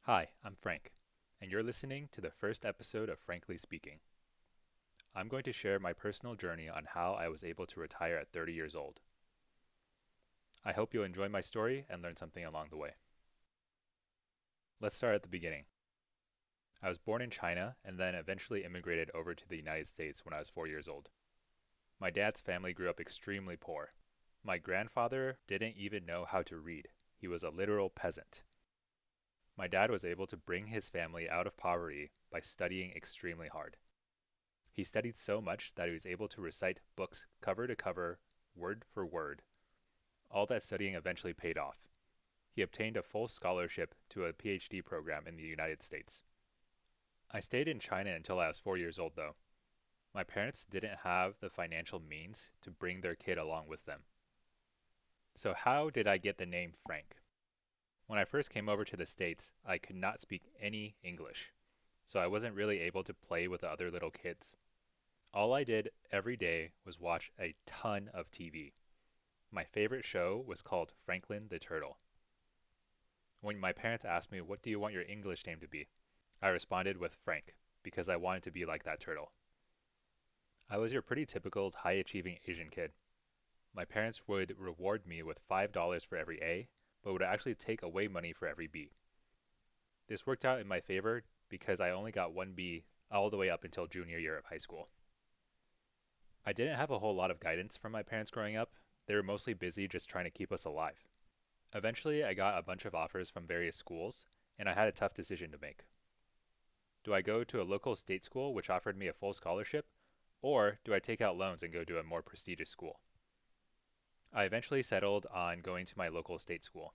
Hi, I'm Frank, and you're listening to the first episode of Frankly Speaking. I'm going to share my personal journey on how I was able to retire at 30 years old. I hope you'll enjoy my story and learn something along the way. Let's start at the beginning. I was born in China and then eventually immigrated over to the United States when I was 4 years old. My dad's family grew up extremely poor. My grandfather didn't even know how to read. He was a literal peasant. My dad was able to bring his family out of poverty by studying extremely hard. He studied so much that he was able to recite books cover to cover, word for word. All that studying eventually paid off. He obtained a full scholarship to a PhD program in the United States. I stayed in China until I was 4 years old, though. My parents didn't have the financial means to bring their kid along with them. So, how did I get the name Frank? When I first came over to the States, I could not speak any English, so I wasn't really able to play with the other little kids. All I did every day was watch a ton of TV. My favorite show was called Franklin the Turtle. When my parents asked me, "What do you want your English name to be?" I responded with Frank, because I wanted to be like that turtle. I was your pretty typical high achieving Asian kid. My parents would reward me with $5 for every A, but would actually take away money for every B. This worked out in my favor because I only got one B all the way up until junior year of high school. I didn't have a whole lot of guidance from my parents growing up. They were mostly busy just trying to keep us alive. Eventually, I got a bunch of offers from various schools, and I had a tough decision to make. Do I go to a local state school which offered me a full scholarship, or do I take out loans and go to a more prestigious school? I eventually settled on going to my local state school.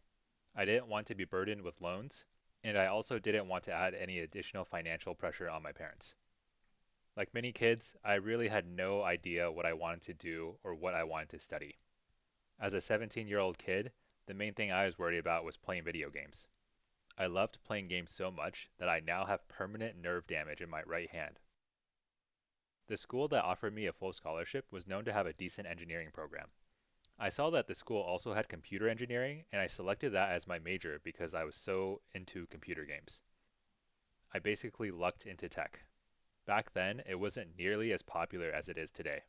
I didn't want to be burdened with loans, and I also didn't want to add any additional financial pressure on my parents. Like many kids, I really had no idea what I wanted to do or what I wanted to study. As a 17-year-old kid, the main thing I was worried about was playing video games. I loved playing games so much that I now have permanent nerve damage in my right hand. The school that offered me a full scholarship was known to have a decent engineering program. I saw that the school also had computer engineering, and I selected that as my major because I was so into computer games. I basically lucked into tech. Back then, it wasn't nearly as popular as it is today.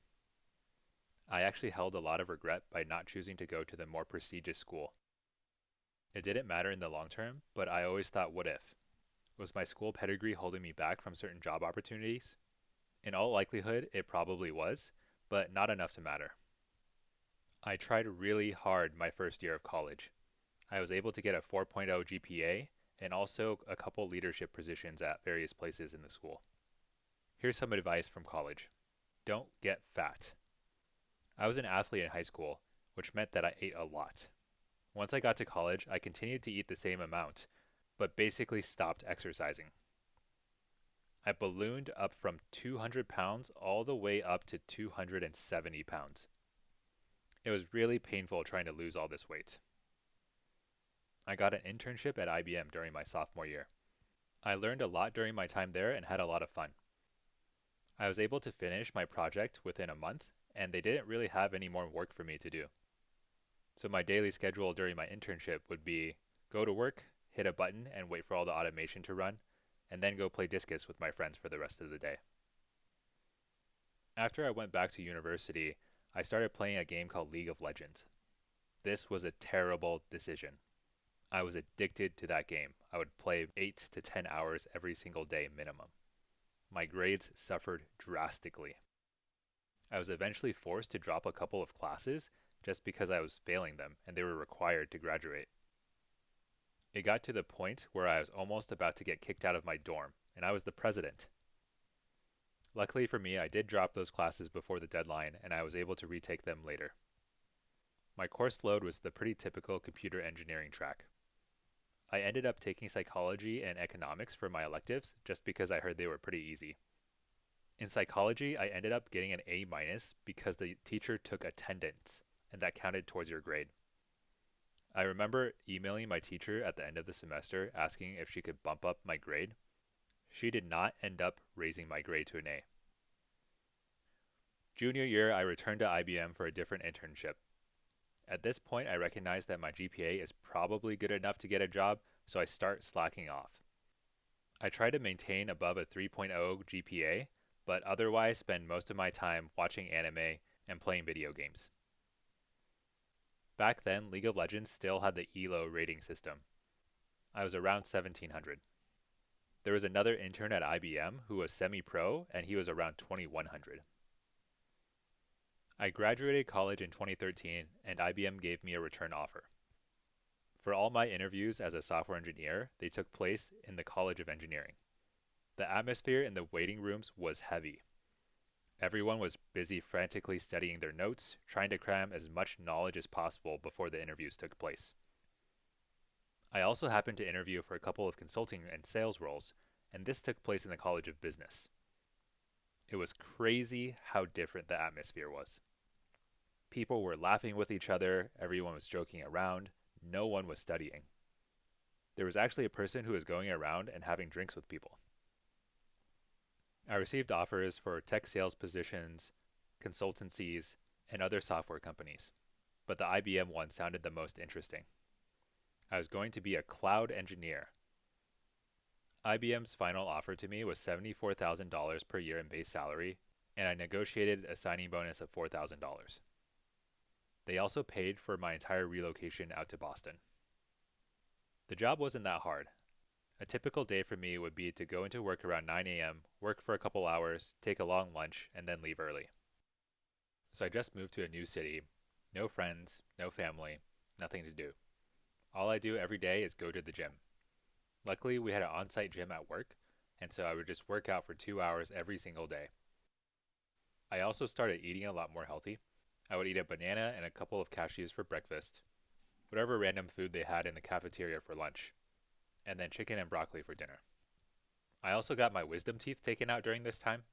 I actually held a lot of regret by not choosing to go to the more prestigious school. It didn't matter in the long term, but I always thought, what if? Was my school pedigree holding me back from certain job opportunities? In all likelihood, it probably was, but not enough to matter. I tried really hard my first year of college. I was able to get a 4.0 GPA and also a couple leadership positions at various places in the school. Here's some advice from college. Don't get fat. I was an athlete in high school, which meant that I ate a lot. Once I got to college, I continued to eat the same amount, but basically stopped exercising. I ballooned up from 200 pounds all the way up to 270 pounds. It was really painful trying to lose all this weight. I got an internship at IBM during my sophomore year. I learned a lot during my time there and had a lot of fun. I was able to finish my project within a month, and they didn't really have any more work for me to do. So my daily schedule during my internship would be go to work, hit a button, and wait for all the automation to run, and then go play discus with my friends for the rest of the day. After I went back to university, I started playing a game called League of Legends. This was a terrible decision. I was addicted to that game. I would play 8 to 10 hours every single day minimum. My grades suffered drastically. I was eventually forced to drop a couple of classes just because I was failing them and they were required to graduate. It got to the point where I was almost about to get kicked out of my dorm, and I was the president. Luckily for me, I did drop those classes before the deadline and I was able to retake them later. My course load was the pretty typical computer engineering track. I ended up taking psychology and economics for my electives just because I heard they were pretty easy. In psychology, I ended up getting an A minus because the teacher took attendance, and that counted towards your grade. I remember emailing my teacher at the end of the semester asking if she could bump up my grade. She did not end up raising my grade to an A. Junior year, I returned to IBM for a different internship. At this point, I recognized that my GPA is probably good enough to get a job, so I start slacking off. I try to maintain above a 3.0 GPA, but otherwise spend most of my time watching anime and playing video games. Back then, League of Legends still had the ELO rating system. I was around 1700. There was another intern at IBM who was semi-pro, and he was around 2100. I graduated college in 2013, and IBM gave me a return offer. For all my interviews as a software engineer, they took place in the College of Engineering. The atmosphere in the waiting rooms was heavy. Everyone was busy frantically studying their notes, trying to cram as much knowledge as possible before the interviews took place. I also happened to interview for a couple of consulting and sales roles, and this took place in the College of Business. It was crazy how different the atmosphere was. People were laughing with each other, everyone was joking around, no one was studying. There was actually a person who was going around and having drinks with people. I received offers for tech sales positions, consultancies, and other software companies, but the IBM one sounded the most interesting. I was going to be a cloud engineer. IBM's final offer to me was $74,000 per year in base salary, and I negotiated a signing bonus of $4,000. They also paid for my entire relocation out to Boston. The job wasn't that hard. A typical day for me would be to go into work around 9 a.m., work for a couple hours, take a long lunch, and then leave early. So I just moved to a new city, no friends, no family, nothing to do. All I do every day is go to the gym. Luckily, we had an on-site gym at work, and so I would just work out for 2 hours every single day. I also started eating a lot more healthy. I would eat a banana and a couple of cashews for breakfast, whatever random food they had in the cafeteria for lunch, and then chicken and broccoli for dinner. I also got my wisdom teeth taken out during this time,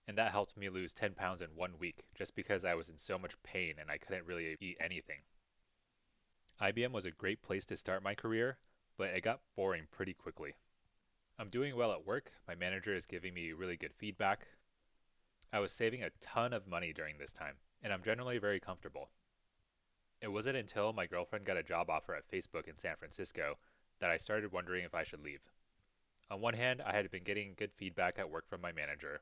and that helped me lose 10 pounds in 1 week just because I was in so much pain and I couldn't really eat anything. IBM was a great place to start my career, but it got boring pretty quickly. I'm doing well at work, my manager is giving me really good feedback. I was saving a ton of money during this time, and I'm generally very comfortable. It wasn't until my girlfriend got a job offer at Facebook in San Francisco that I started wondering if I should leave. On one hand, I had been getting good feedback at work from my manager,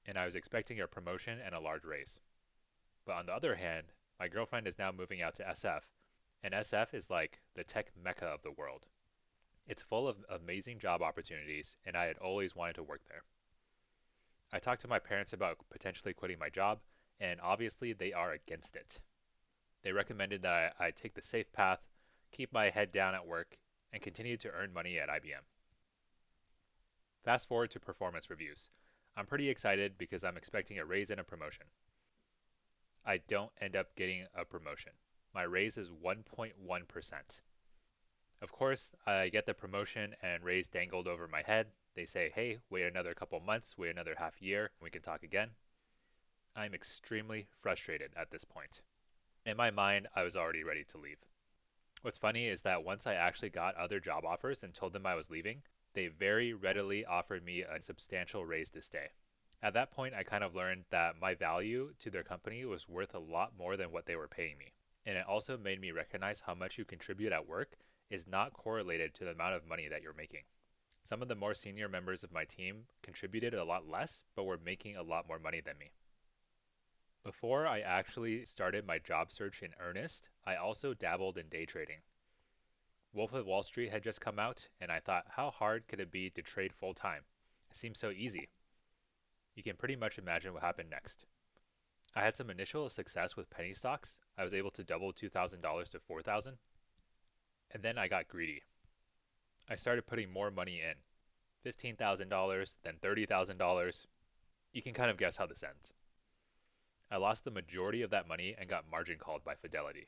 and I was expecting a promotion and a large raise. But on the other hand, my girlfriend is now moving out to SF, and SF is like the tech mecca of the world. It's full of amazing job opportunities, and I had always wanted to work there. I talked to my parents about potentially quitting my job, and obviously they are against it. They recommended that I take the safe path, keep my head down at work, and continue to earn money at IBM. Fast forward to performance reviews. I'm pretty excited because I'm expecting a raise and a promotion. I don't end up getting a promotion. My raise is 1.1%. Of course, I get the promotion and raise dangled over my head. They say, hey, wait another couple months, wait another half year, and we can talk again. I'm extremely frustrated at this point. In my mind, I was already ready to leave. What's funny is that once I actually got other job offers and told them I was leaving, they very readily offered me a substantial raise to stay. At that point, I kind of learned that my value to their company was worth a lot more than what they were paying me. And it also made me recognize how much you contribute at work is not correlated to the amount of money that you're making. Some of the more senior members of my team contributed a lot less, but were making a lot more money than me. Before I actually started my job search in earnest, I also dabbled in day trading. Wolf of Wall Street had just come out, and I thought, how hard could it be to trade full time? It seems so easy. You can pretty much imagine what happened next. I had some initial success with penny stocks. I was able to double $2,000 to $4,000. And then I got greedy. I started putting more money in. $15,000, then $30,000. You can kind of guess how this ends. I lost the majority of that money and got margin called by Fidelity.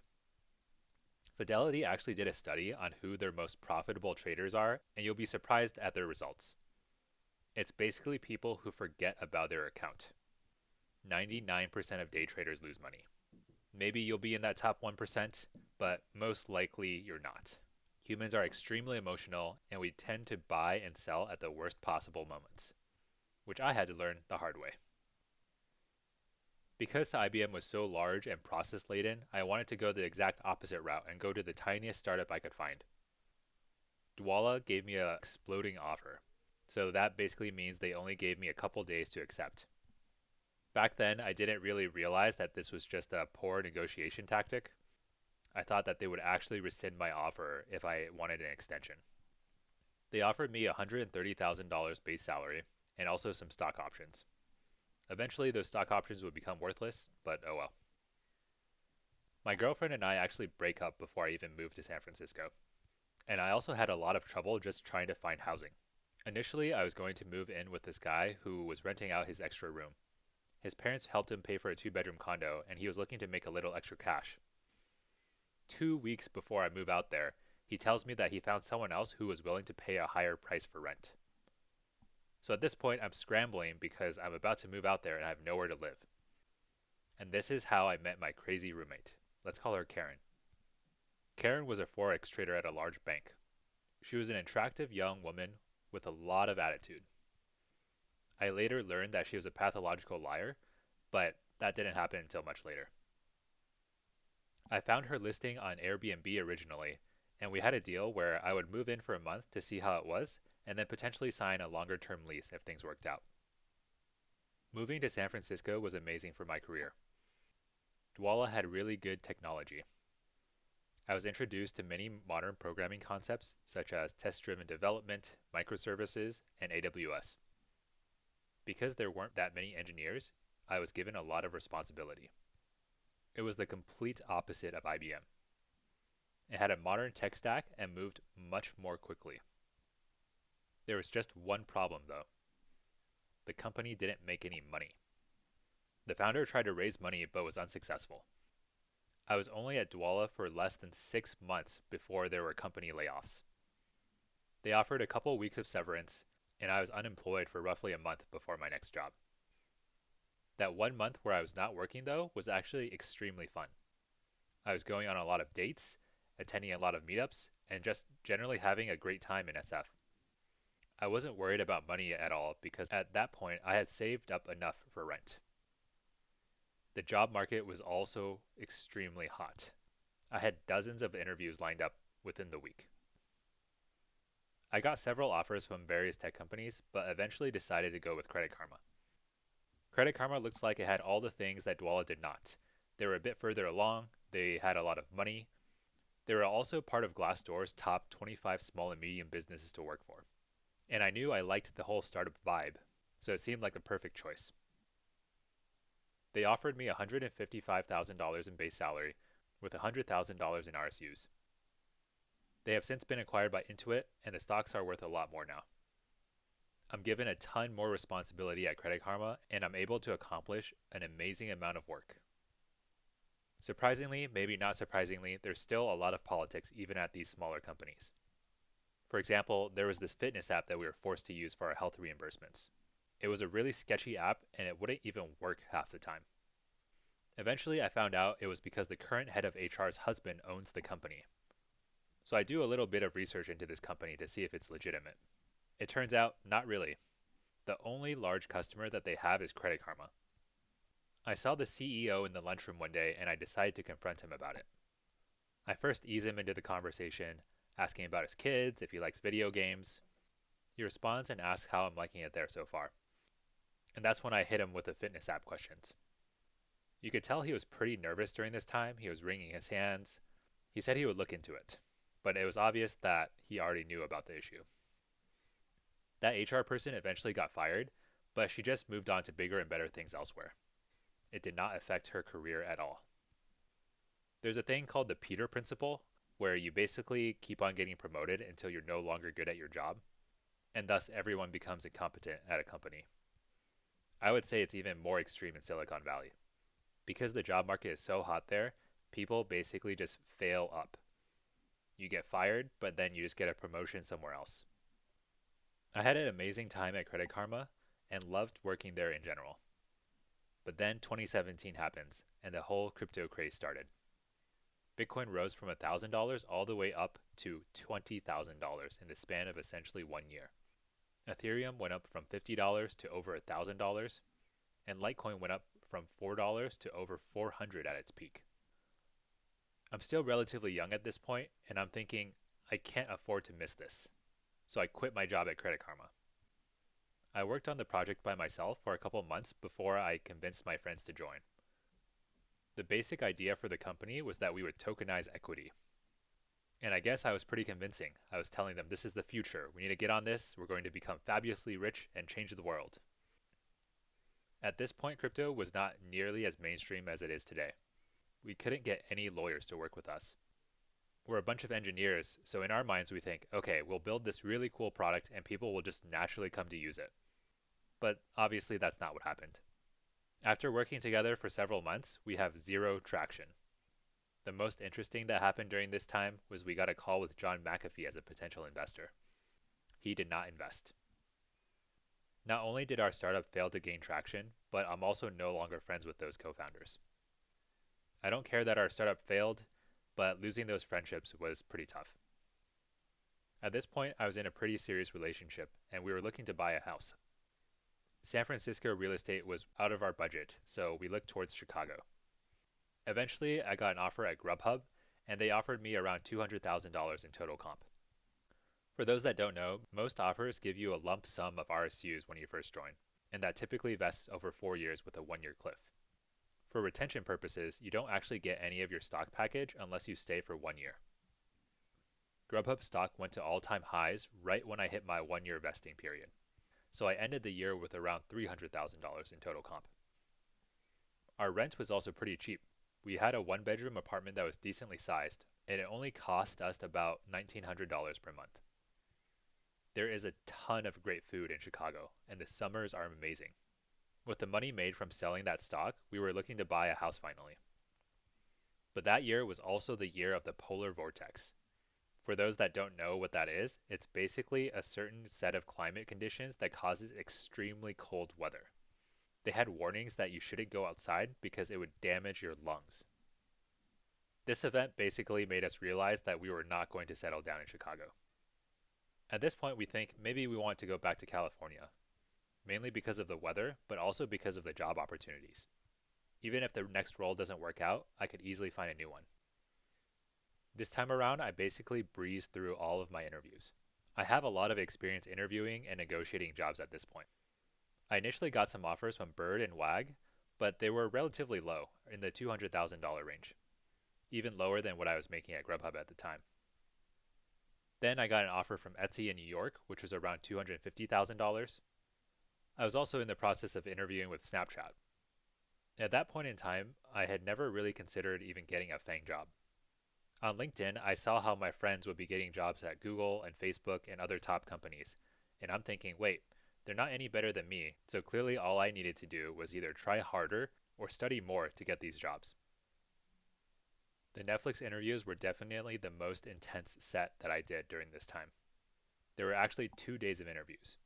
Fidelity actually did a study on who their most profitable traders are, and you'll be surprised at their results. It's basically people who forget about their account. 99% of day traders lose money. Maybe you'll be in that top 1%, but most likely you're not. Humans are extremely emotional, and we tend to buy and sell at the worst possible moments, which I had to learn the hard way. Because IBM was so large and process-laden, I wanted to go the exact opposite route and go to the tiniest startup I could find. Dwolla gave me an exploding offer. So that basically means they only gave me a couple days to accept. Back then, I didn't really realize that this was just a poor negotiation tactic. I thought that they would actually rescind my offer if I wanted an extension. They offered me $130,000 base salary and also some stock options. Eventually, those stock options would become worthless, but oh well. My girlfriend and I actually break up before I even moved to San Francisco. And I also had a lot of trouble just trying to find housing. Initially, I was going to move in with this guy who was renting out his extra room. His parents helped him pay for a 2-bedroom condo, and he was looking to make a little extra cash. 2 weeks before I move out there, he tells me that he found someone else who was willing to pay a higher price for rent. So at this point, I'm scrambling because I'm about to move out there and I have nowhere to live. And this is how I met my crazy roommate. Let's call her Karen. Karen was a Forex trader at a large bank. She was an attractive young woman with a lot of attitude. I later learned that she was a pathological liar, but that didn't happen until much later. I found her listing on Airbnb originally, and we had a deal where I would move in for a month to see how it was, and then potentially sign a longer-term lease if things worked out. Moving to San Francisco was amazing for my career. Dwolla had really good technology. I was introduced to many modern programming concepts such as test-driven development, microservices, and AWS. Because there weren't that many engineers, I was given a lot of responsibility. It was the complete opposite of IBM. It had a modern tech stack and moved much more quickly. There was just one problem though. The company didn't make any money. The founder tried to raise money but was unsuccessful. I was only at Dwolla for less than 6 months before there were company layoffs. They offered a couple weeks of severance, and I was unemployed for roughly a month before my next job. That 1 month where I was not working though was actually extremely fun. I was going on a lot of dates, attending a lot of meetups, and just generally having a great time in SF. I wasn't worried about money at all because at that point I had saved up enough for rent. The job market was also extremely hot. I had dozens of interviews lined up within the week. I got several offers from various tech companies, but eventually decided to go with Credit Karma. Credit Karma looks like it had all the things that Dwolla did not. They were a bit further along, they had a lot of money. They were also part of Glassdoor's top 25 small and medium businesses to work for. And I knew I liked the whole startup vibe, so it seemed like the perfect choice. They offered me $155,000 in base salary with $100,000 in RSUs. They have since been acquired by Intuit, and the stocks are worth a lot more now. I'm given a ton more responsibility at Credit Karma, and I'm able to accomplish an amazing amount of work. Surprisingly, maybe not surprisingly, there's still a lot of politics even at these smaller companies. For example, there was this fitness app that we were forced to use for our health reimbursements. It was a really sketchy app, and it wouldn't even work half the time. Eventually, I found out it was because the current head of HR's husband owns the company. So I do a little bit of research into this company to see if it's legitimate. It turns out, not really. The only large customer that they have is Credit Karma. I saw the CEO in the lunchroom one day, and I decided to confront him about it. I first ease him into the conversation, asking about his kids, if he likes video games. He responds and asks how I'm liking it there so far. And that's when I hit him with the fitness app questions. You could tell he was pretty nervous during this time. He was wringing his hands. He said he would look into it, but it was obvious that he already knew about the issue. That HR person eventually got fired, but she just moved on to bigger and better things elsewhere. It did not affect her career at all. There's a thing called the Peter Principle, where you basically keep on getting promoted until you're no longer good at your job, and thus everyone becomes incompetent at a company. I would say it's even more extreme in Silicon Valley. Because the job market is so hot there, people basically just fail up. You get fired, but then you just get a promotion somewhere else. I had an amazing time at Credit Karma and loved working there in general. But then 2017 happens, and the whole crypto craze started. Bitcoin rose from $1,000 all the way up to $20,000 in the span of essentially 1 year. Ethereum went up from $50 to over $1,000, and Litecoin went up from $4 to over $400 at its peak. I'm still relatively young at this point, and I'm thinking, I can't afford to miss this. So I quit my job at Credit Karma. I worked on the project by myself for a couple months before I convinced my friends to join. The basic idea for the company was that we would tokenize equity. And I guess I was pretty convincing. I was telling them, this is the future. We need to get on this. We're going to become fabulously rich and change the world. At this point, crypto was not nearly as mainstream as it is today. We couldn't get any lawyers to work with us. We're a bunch of engineers, so in our minds we think, okay, we'll build this really cool product and people will just naturally come to use it. But obviously that's not what happened. After working together for several months, we have zero traction. The most interesting that happened during this time was we got a call with John McAfee as a potential investor. He did not invest. Not only did our startup fail to gain traction, but I'm also no longer friends with those co-founders. I don't care that our startup failed, but losing those friendships was pretty tough. At this point, I was in a pretty serious relationship, and we were looking to buy a house. San Francisco real estate was out of our budget, so we looked towards Chicago. Eventually, I got an offer at Grubhub, and they offered me around $200,000 in total comp. For those that don't know, most offers give you a lump sum of RSUs when you first join, and that typically vests over 4 years with a 1-year cliff. For retention purposes, you don't actually get any of your stock package unless you stay for 1 year. Grubhub stock went to all-time highs right when I hit my 1-year vesting period, so I ended the year with around $300,000 in total comp. Our rent was also pretty cheap. We had a 1-bedroom apartment that was decently sized, and it only cost us about $1,900 per month. There is a ton of great food in Chicago, and the summers are amazing. With the money made from selling that stock, we were looking to buy a house finally. But that year was also the year of the polar vortex. For those that don't know what that is, it's basically a certain set of climate conditions that causes extremely cold weather. They had warnings that you shouldn't go outside because it would damage your lungs. This event basically made us realize that we were not going to settle down in Chicago. At this point, we think maybe we want to go back to California, mainly because of the weather, but also because of the job opportunities. Even if the next role doesn't work out, I could easily find a new one. This time around, I basically breezed through all of my interviews. I have a lot of experience interviewing and negotiating jobs at this point. I initially got some offers from Bird and Wag, but they were relatively low, in the $200,000 range, even lower than what I was making at Grubhub at the time. Then I got an offer from Etsy in New York, which was around $250,000. I was also in the process of interviewing with Snapchat. At that point in time, I had never really considered even getting a FAANG job. On LinkedIn, I saw how my friends would be getting jobs at Google and Facebook and other top companies, and I'm thinking, wait, they're not any better than me, so clearly all I needed to do was either try harder or study more to get these jobs. The Netflix interviews were definitely the most intense set that I did during this time. There were actually 2 days of interviews.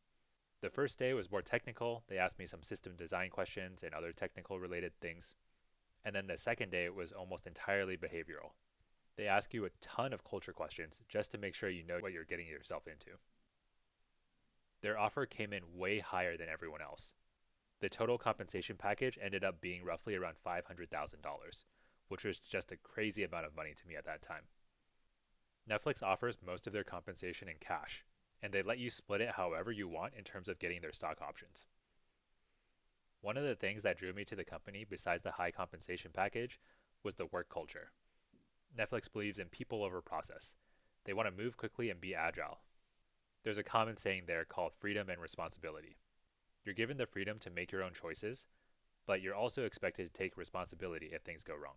The first day was more technical. They asked me some system design questions and other technical related things. And then the second day was almost entirely behavioral. They ask you a ton of culture questions just to make sure you know what you're getting yourself into. Their offer came in way higher than everyone else. The total compensation package ended up being roughly around $500,000, which was just a crazy amount of money to me at that time. Netflix offers most of their compensation in cash, and they let you split it however you want in terms of getting their stock options. One of the things that drew me to the company besides the high compensation package was the work culture. Netflix believes in people over process. They want to move quickly and be agile. There's a common saying there called freedom and responsibility. You're given the freedom to make your own choices, but you're also expected to take responsibility if things go wrong.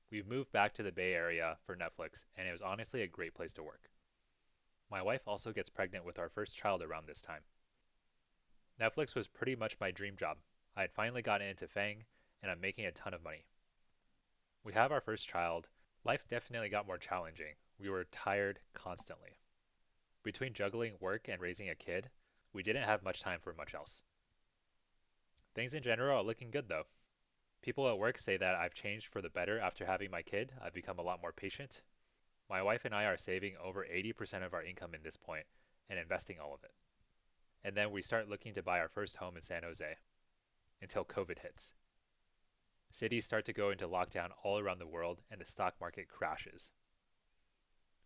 We've moved back to the Bay Area for Netflix, and it was honestly a great place to work. My wife also gets pregnant with our first child around this time. Netflix was pretty much my dream job. I had finally gotten into FAANG, and I'm making a ton of money. We have our first child. Life definitely got more challenging. We were tired constantly. Between juggling work and raising a kid, we didn't have much time for much else. Things in general are looking good though. People at work say that I've changed for the better after having my kid. I've become a lot more patient. My wife and I are saving over 80% of our income in this point and investing all of it. And then we start looking to buy our first home in San Jose until COVID hits. Cities start to go into lockdown all around the world and the stock market crashes.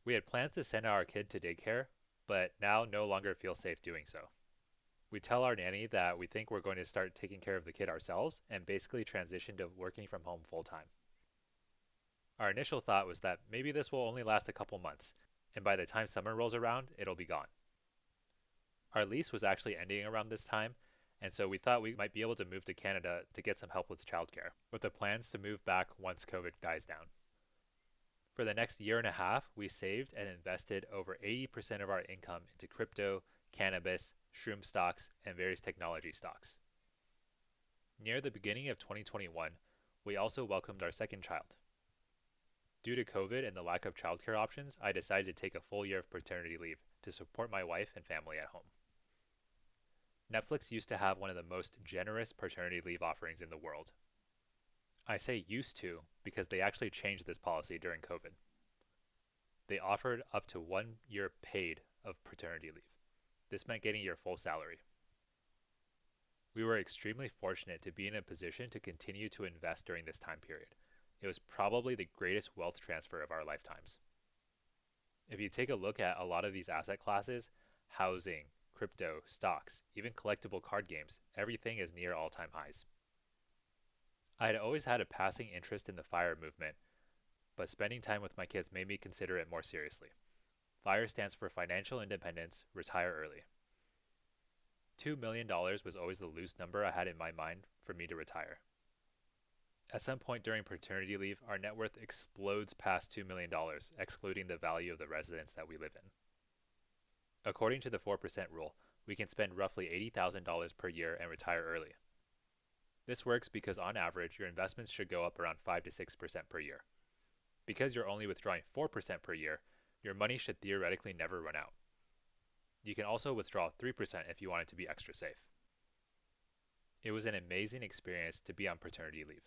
We had plans to send our kid to daycare, but now no longer feel safe doing so. We tell our nanny that we think we're going to start taking care of the kid ourselves and basically transition to working from home full time. Our initial thought was that maybe this will only last a couple months, and by the time summer rolls around, it'll be gone. Our lease was actually ending around this time, and so we thought we might be able to move to Canada to get some help with childcare, with the plans to move back once COVID dies down. For the next year and a half, we saved and invested over 80% of our income into crypto, cannabis, shroom stocks, and various technology stocks. Near the beginning of 2021, we also welcomed our second child. Due to COVID and the lack of childcare options, I decided to take a full year of paternity leave to support my wife and family at home. Netflix used to have one of the most generous paternity leave offerings in the world. I say used to because they actually changed this policy during COVID. They offered up to 1 year paid of paternity leave. This meant getting your full salary. We were extremely fortunate to be in a position to continue to invest during this time period. It was probably the greatest wealth transfer of our lifetimes. If you take a look at a lot of these asset classes, housing, crypto, stocks, even collectible card games, everything is near all-time highs. I had always had a passing interest in the FIRE movement, but spending time with my kids made me consider it more seriously. FIRE stands for Financial Independence, Retire Early. $2 million was always the loose number I had in my mind for me to retire. At some point during paternity leave, our net worth explodes past $2 million, excluding the value of the residence that we live in. According to the 4% rule, we can spend roughly $80,000 per year and retire early. This works because on average, your investments should go up around 5 to 6% per year. Because you're only withdrawing 4% per year, your money should theoretically never run out. You can also withdraw 3% if you want it to be extra safe. It was an amazing experience to be on paternity leave.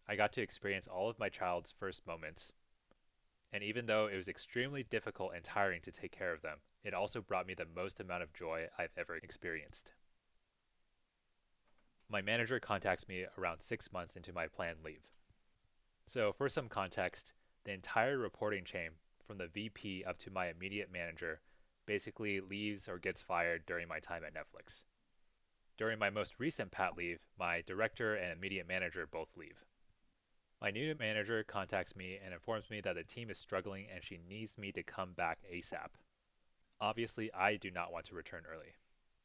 I got to experience all of my child's first moments, and even though it was extremely difficult and tiring to take care of them, it also brought me the most amount of joy I've ever experienced. My manager contacts me around 6 months into my planned leave. So for some context, the entire reporting chain from the VP up to my immediate manager basically leaves or gets fired during my time at Netflix. During my most recent pat leave, my director and immediate manager both leave. My new manager contacts me and informs me that the team is struggling and she needs me to come back ASAP. Obviously, I do not want to return early.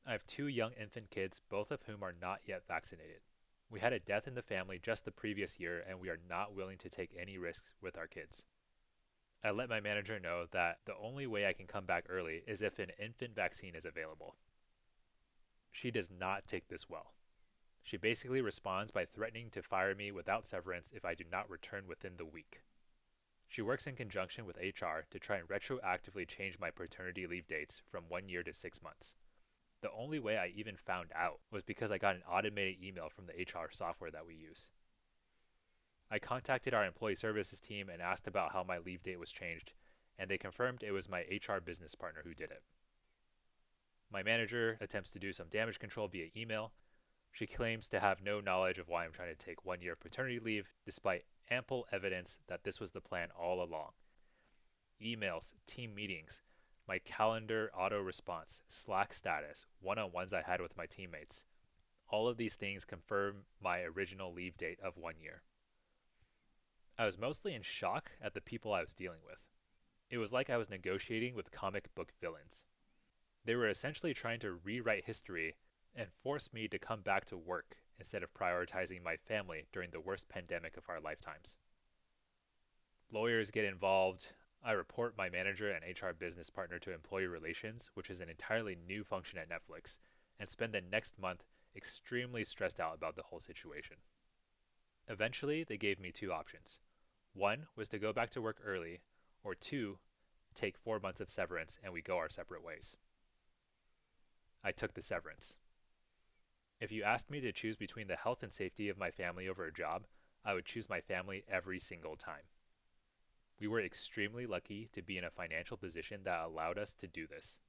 I have 2 young infant kids, both of whom are not yet vaccinated. We had a death in the family just the previous year, and we are not willing to take any risks with our kids. I let my manager know that the only way I can come back early is if an infant vaccine is available. She does not take this well. She basically responds by threatening to fire me without severance if I do not return within the week. She works in conjunction with HR to try and retroactively change my paternity leave dates from 1 year to 6 months. The only way I even found out was because I got an automated email from the HR software that we use. I contacted our employee services team and asked about how my leave date was changed, and they confirmed it was my HR business partner who did it. My manager attempts to do some damage control via email. She claims to have no knowledge of why I'm trying to take 1 year of paternity leave, despite ample evidence that this was the plan all along. Emails, team meetings, my calendar auto response, Slack status, one-on-ones I had with my teammates. All of these things confirm my original leave date of 1 year. I was mostly in shock at the people I was dealing with. It was like I was negotiating with comic book villains. They were essentially trying to rewrite history and force me to come back to work instead of prioritizing my family during the worst pandemic of our lifetimes. Lawyers get involved. I report my manager and HR business partner to employee relations, which is an entirely new function at Netflix, and spend the next month extremely stressed out about the whole situation. Eventually, they gave me 2 options. 1 was to go back to work early, or 2, take 4 months of severance and we go our separate ways. I took the severance. If you asked me to choose between the health and safety of my family over a job, I would choose my family every single time. We were extremely lucky to be in a financial position that allowed us to do this.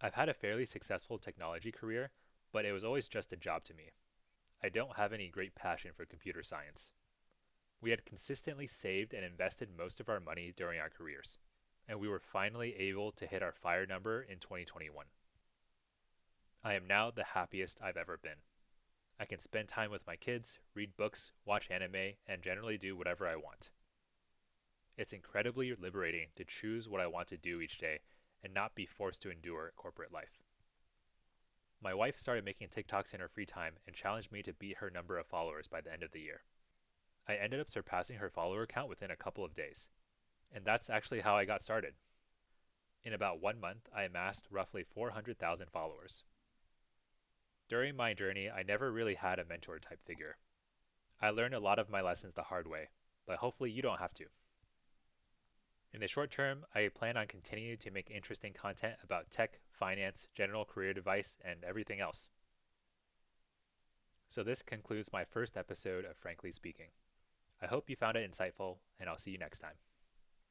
I've had a fairly successful technology career, but it was always just a job to me. I don't have any great passion for computer science. We had consistently saved and invested most of our money during our careers, and we were finally able to hit our FIRE number in 2021. I am now the happiest I've ever been. I can spend time with my kids, read books, watch anime, and generally do whatever I want. It's incredibly liberating to choose what I want to do each day and not be forced to endure corporate life. My wife started making TikToks in her free time and challenged me to beat her number of followers by the end of the year. I ended up surpassing her follower count within a couple of days. And that's actually how I got started. In about 1 month, I amassed roughly 400,000 followers. During my journey, I never really had a mentor type figure. I learned a lot of my lessons the hard way, but hopefully you don't have to. In the short term, I plan on continuing to make interesting content about tech, finance, general career advice, and everything else. So this concludes my first episode of Frankly Speaking. I hope you found it insightful, and I'll see you next time.